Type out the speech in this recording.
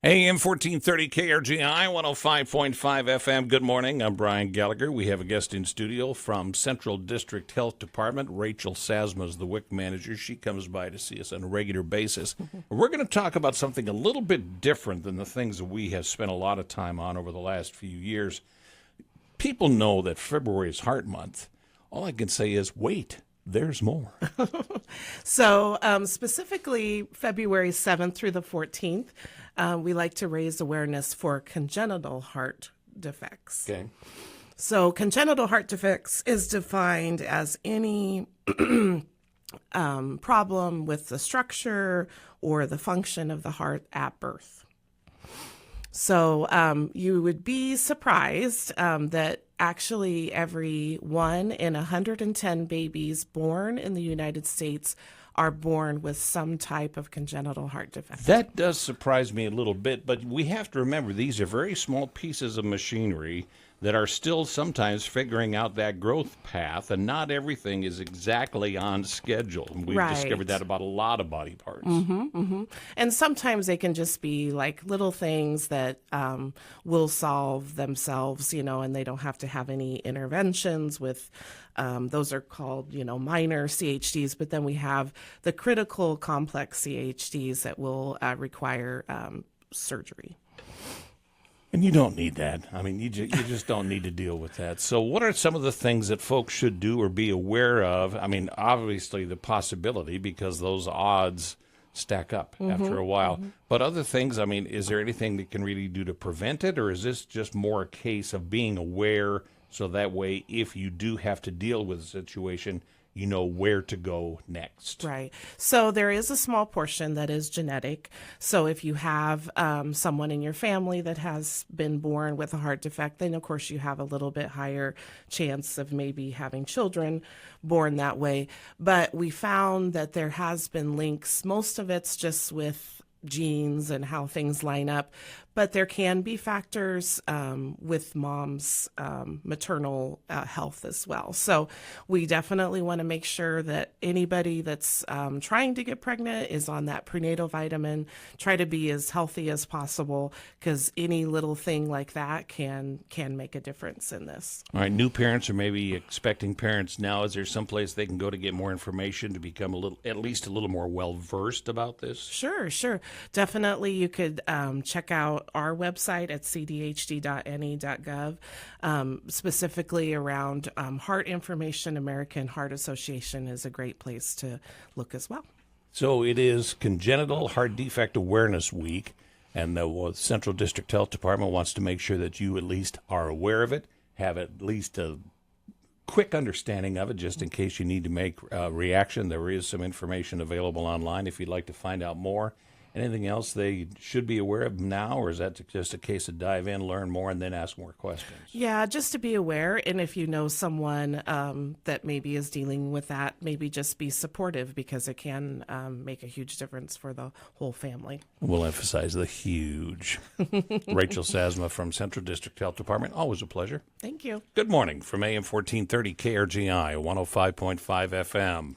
AM 1430 KRGI 105.5 FM. Good morning. I'm Brian Gallagher. We have a guest in studio from Central District Health Department. Rachel Sazama is the WIC manager. She comes by to see us on a regular basis. We're going to talk about something a little bit different than the things that we have spent a lot of time on over the last few years. People know that February is Heart Month. All I can say is wait. There's more. So specifically February 7th through the 14th, we like to raise awareness for congenital heart defects. Okay. So congenital heart defects is defined as any problem with the structure or the function of the heart at birth. So you would be surprised that actually every 1 in 110 babies born in the United States are born with some type of congenital heart defect. That does surprise me a little bit, but we have to remember these are very small pieces of machinery that are still sometimes figuring out that growth path, and not everything is exactly on schedule. And we've discovered that about a lot of body parts. And sometimes they can just be like little things that will solve themselves, and they don't have to have any interventions with, those are called, minor CHDs, but then we have the critical complex CHDs that will require surgery. And you don't need that. I mean, you just don't need to deal with that. So what are some of the things that folks should do or be aware of? I mean, obviously the possibility, because those odds stack up after a while. But other things, I mean, is there anything that can really do to prevent it? Or is this just more a case of being aware so that way if you do have to deal with a situation, you know where to go next? Right. So there is a small portion that is genetic. So if you have someone in your family that has been born with a heart defect, then of course you have a little bit higher chance of maybe having children born that way. But we found that there has been links. Most of it's just with genes and how things line up, but there can be factors with mom's maternal health as well. So we definitely want to make sure that anybody that's trying to get pregnant is on that prenatal vitamin. Try to be as healthy as possible, because any little thing like that can make a difference in this. All right, new parents or maybe expecting parents now, is there someplace they can go to get more information to become at least a little more well-versed about this? Sure. Definitely you could check out our website at cdhd.ne.gov, specifically around heart information. American Heart Association is a great place to look as well. So it is Congenital Heart Defect Awareness Week, and the Central District Health Department wants to make sure that you at least are aware of it, have at least a quick understanding of it, just in case you need to make a reaction. There is some information available online if you'd like to find out more. Anything else they should be aware of now, or is that just a case of dive in, learn more, and then ask more questions? Yeah, just to be aware, and if you know someone that maybe is dealing with that, maybe just be supportive, because it can make a huge difference for the whole family. We'll emphasize the huge. Rachel Sazama from Central District Health Department, always a pleasure. Thank you. Good morning from AM 1430 KRGI 105.5 FM.